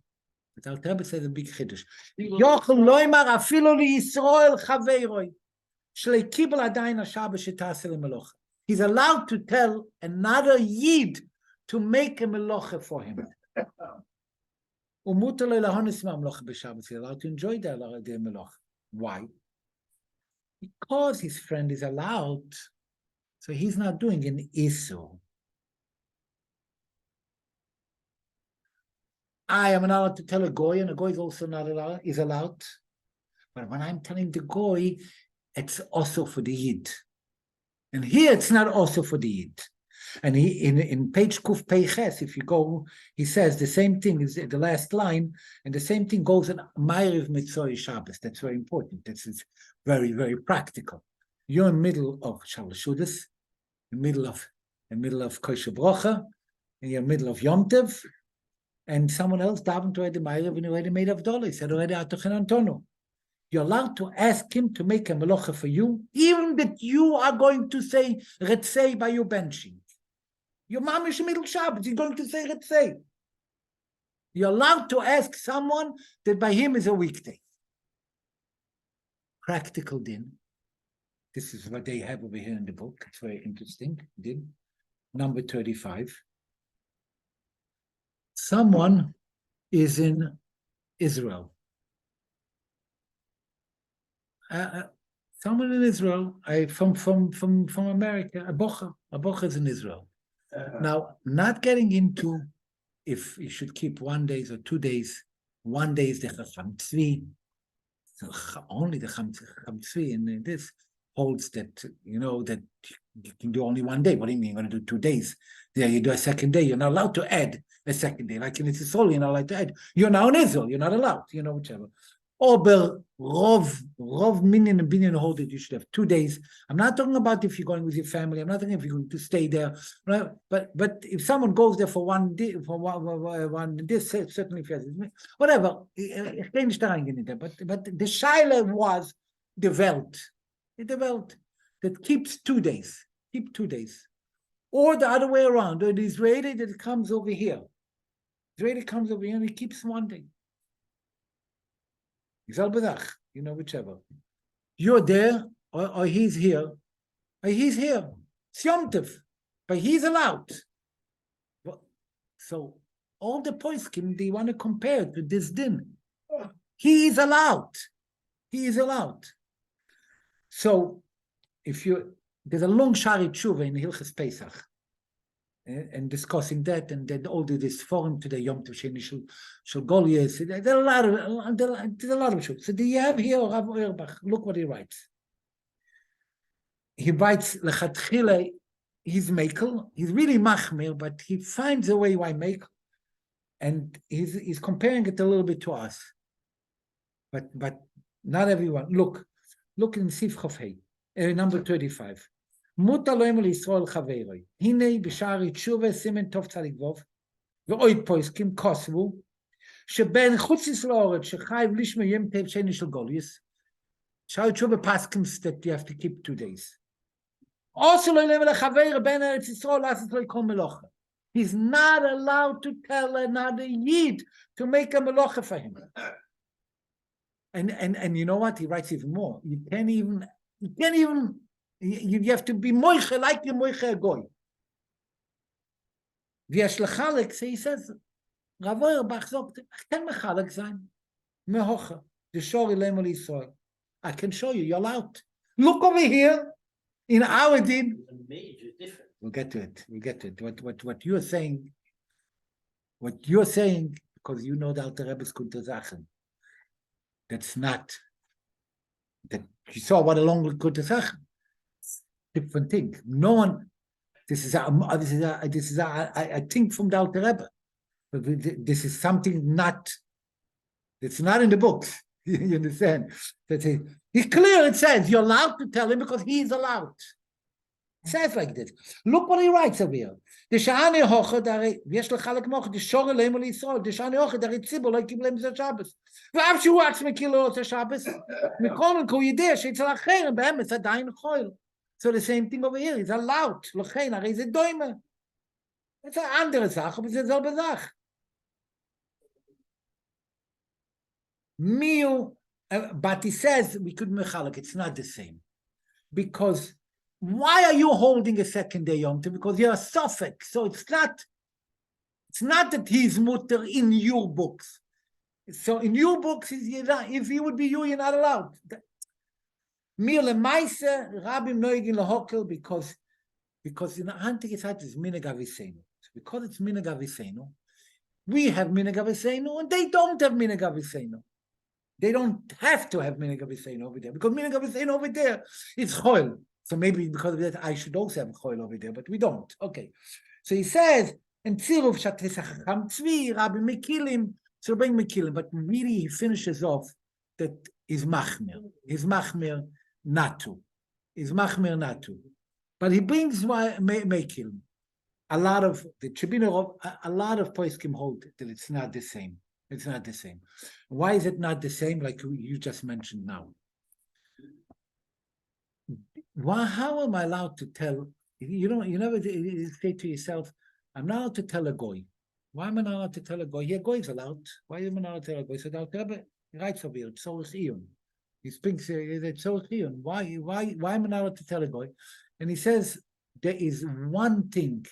But Alter Rebbe says a big chiddush. Yochel loymar afilo liYisrael chaveiroi shlei kibel adayin haShabbos shetaseh lemelocha. He's allowed to tell another Yid to make a melocha for him. He's allowed to enjoy the melocha. Why? Because his friend is allowed, so he's not doing an issur. I am not allowed to tell a goy, and a goy is also not allowed, is allowed. But when I'm telling the goy, it's also for the Yid. And here it's not also for the Yid. And he in page Kuf Peiches, if you go, he says the same thing is the last line, and the same thing goes in Ma'ariv Mitzvah Shabbos. That's very important. This is very, very practical. You're in the middle of Shalosh Shudas, in the middle of Kosher Brocha, and you're in the middle of Yom Tov, and someone else davened already Ma'ariv and already made Avdollah. He said already Atochen Antono. You're allowed to ask him to make a melocha for you, even that you are going to say Retzei by your benching. Your mom is middle Shabbos, he's going to say Retzei. You're allowed to ask someone that by him is a weekday. Practical din. This is what they have over here in the book. It's very interesting. Din number 35. Someone is in Israel. Someone in Israel, from America, a bocher is in Israel. Now, not getting into if you should keep 1 day or 2 days. 1 day is the Chacham Tzvi. So only the Chacham Tzvi, and this holds that, that you can do only 1 day. What do you mean? You're going to do 2 days? There you do a second day. You're not allowed to add a second day. Like in Israel, you're not allowed to add. You're now in Israel. You're not allowed. Whichever. Ober Rov Minyan and Binyan hold that you should have 2 days. I'm not talking about if you're going with your family. I'm not talking if you're going to stay there. Right? But if someone goes there for 1 day, this certainly whatever. But the shaila was the Welt that keeps 2 days. Keep 2 days, or the other way around. Or the Israeli that comes over here. Israeli comes over here and he keeps 1 day. Whichever. You're there, or he's here, or he's here. It's Yom Tov, but he's allowed. So all the poskim, they want to compare to this din. he is allowed. He is allowed. So, there's a long Shari Tshuva in Hilchos Pesach, and discussing that, and then all this forum to the Yom Tov Sheni Shel Goliath. There's a lot of Tshuva. So do you have here Rav Auerbach? Look what he writes. He writes lechatchila. He's Mekel. He's really machmir, but he finds a way why Mekel, and he's comparing it a little bit to us. But not everyone. Look in Sif Chofei, number 35. Muta lo emel Yisrael chaveroi. Hinei b'shari tshuva simen tov tzadik vov ve'oid poiskim kosvu sheben chutz Yisrael shechayv lishma yom tev sheni shel golius. Shari tshuva paskins that you have to keep 2 days. Also lo emel chaver ben Eretz Yisrael asis lo yikol melocha. He's not allowed to tell another yid to make a melocha for him. And you know what? He writes even more. You have to be moiche like the moiche a goy. V'yesh lechalek, so he says, Rav Auerbach sagt, I can mechalek sein, mehocha, the shori lemel Yisrael. I can show you, you're allowed. Look over here, in our din. The major difference. We'll get to it. What you're saying, because you know the Alter Rebbe's Kunter Sachen. That's not, that you saw what along with Kunter Sachen. Different thing. No one. This is a thing from the Alter Rebbe. But this is something not. It's not in the books. You understand? It's clear. It says you're allowed to tell him because he is allowed. It says like this. Look what he writes over here. The shani hochad are yesh lechalek mochad the shore leim ol Yisrael. The shani hochad are tzibur lo kiblem ze Shabbos. Ve'av shu atzme kilo ze Shabbos. Mikol ko yideh sheitzel acher be'emes adayin choil. So the same thing over here. It's allowed. Lochein are ze doime. It's an andere Sache, but it's a selbe Sache. But he says we could mechalek. It's not the same, because why are you holding a second day Yom Tov? Because you're a suffix. So it's not that he's mutter in your books. So in your books, if he would be you, you're not allowed. Mir lemaise Rabbi noigin lehokel, because in the antique side is minhag aviseinu. Because it's minhag aviseinu, we have minhag aviseinu, and they don't have minhag aviseinu. They don't have to have minhag aviseinu over there, because minhag aviseinu over there is choil. So maybe because of that, I should also have choil over there, but we don't. Okay. So he says, and tziruf shatesachacham tzvi Rabbi mekilim, so bring mekilim, but really he finishes off that is machmir. Is machmir natu. Is machmir natu. But he brings mekilim. A lot of the Tribunal, a lot of poskim hold that it's not the same. It's not the same. Why is it not the same? Like you just mentioned now. How am I allowed to tell? You never say to yourself, I'm not allowed to tell a goy. Why am I not allowed to tell a goy? Yeah, goy is allowed. Why am I not allowed to tell a goy? So the Rebbe writes over here, it's Tzorech Iyun. He speaks, it's Tzorech Iyun. Why am I not allowed to tell a goy? And he says, there is one thing.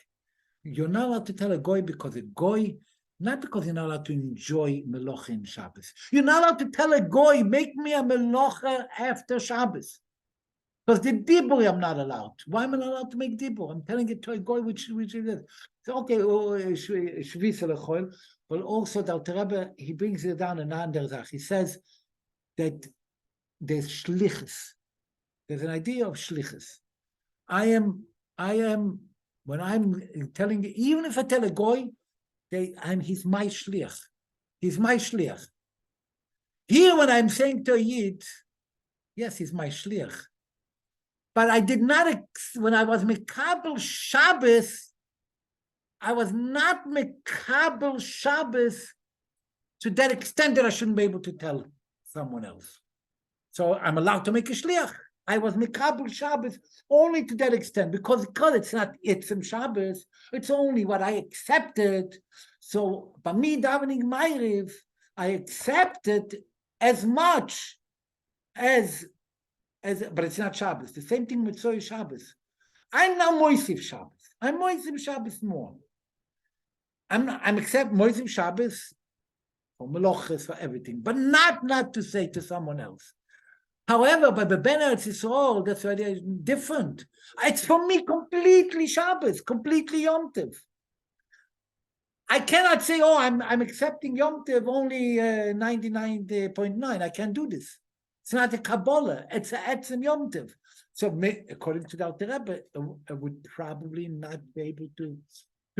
You're not allowed to tell a goy because a goy, not because you're not allowed to enjoy melocha in Shabbos. You're not allowed to tell a goy, make me a melocha after Shabbos. Because the dibur I'm not allowed. Why am I not allowed to make dibur? I'm telling it to a goy which it is. So okay, shvisa lechoil, but also the Alter Rebbe, he brings it down in another zach. He says that there's shlichus. There's an idea of shlichus. I am. When I'm telling you, even if I tell a goy, he's my shliach. He's my shliach. Here, when I'm saying to a yid, yes, he's my shliach. But I did not, when I was mekabel Shabbos, I was not mekabel Shabbos to that extent that I shouldn't be able to tell someone else. So I'm allowed to make a shliach. I was mekabel Shabbos only to that extent, because it's not Itzim Shabbos, it's only what I accepted. So by me davening Ma'ariv, I accepted as much as but it's not Shabbos. The same thing with Soy Shabbos. I'm now Moisif Shabbos. I'm Moisif Shabbos more. I'm accept Moisif Shabbos for meloches, for everything, but not to say to someone else. However, by the Ben Eretz Yisrael, that's why they're different. It's for me completely Shabbos, completely Yom Tov. I cannot say, oh, I'm accepting Yom Tov only 99.9. I can't do this. It's not a Kabbalah. It's a Etzem Yom Tov. So, according to the Alter Rebbe, I would probably not be able to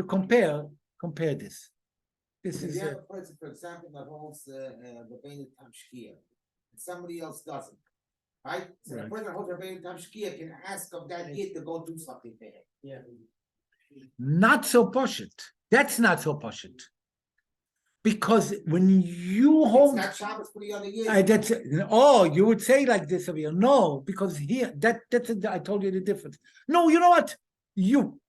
compare this. This is If you have a person, for example, that holds the Bein Tam Shkia, and somebody else doesn't, right? So the Right. person that holds the Bein Tam Shkia can ask of that kid to go do something for him. Yeah. not so poshut. That's not so poshut. Because when you It's hold, not Shabbos for the other years. that's you would say like this over here. No, because here I told you the difference. No, you know what? You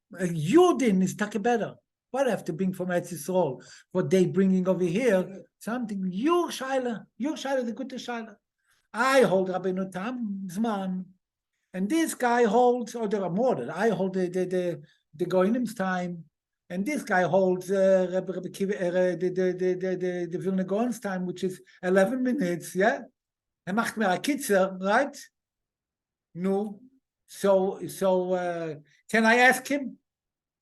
didn't is take better. What I have to bring from Eretz Yisrael? What they bringing over here? Something your shaila, the good shaila. I hold Rabbeinu Tam Zman, and this guy holds, or there are more than I hold the Goinim's time. And this guy holds the Vilna Gaon's time, which is 11 minutes, yeah? And macht mir a kitzer, right? No. So can I ask him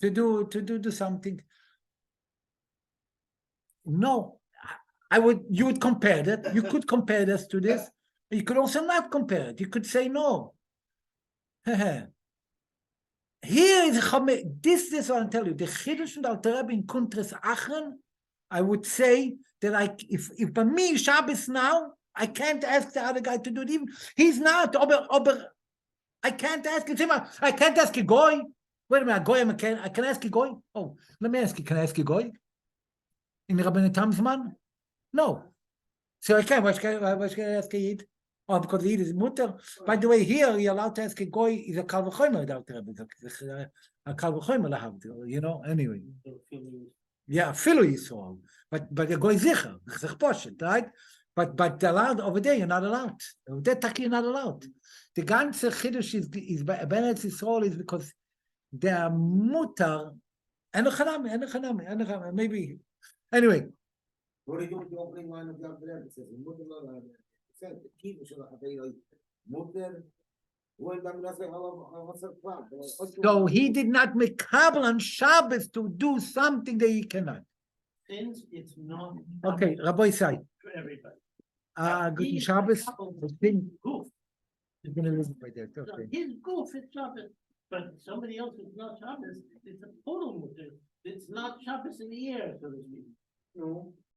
to do something? No. You would compare that. You could compare this to this. You could also not compare it. You could say no. Here is this is what I'm telling you. The Chiddush and Alter Rebbe in Kuntres Achren, I would say that if by me Shabbos now, I can't ask the other guy to do it. Even he's not. I can't ask him. I can't ask a goy. Wait a minute, goy. I can ask a goy. Oh, let me ask you. Can I ask a goy? In Rabbeinu Tam Zman? No. So I can't. Why should I ask a yid? Oh, because the Yid is mutter. By the way, here you're allowed to ask a goy. Is a kal v'chomer without the a kal v'chomer lahavdil. You know. Anyway, yeah, filu Yisrael. But a goy zicher, zich poshet, right? But allowed over there, you're not allowed. Over there, taki, you're not allowed. The ganze chiddush is by Ben Eretz Yisrael is because they are mutter. Maybe. Anyway. What do you do with the opening line of the Alter Rebbe? It says, the key to the mutter. So he did not make kabel on Shabbos to do something that he cannot. Since it's not. Okay, Rabbi Sai. For everybody. Good Shabbos. His goof. You're gonna listen by that. So Okay. his goof is Shabbos, but somebody else is not Shabbos. It's a total mutter. It's not Shabbos in the air, so to speak. No.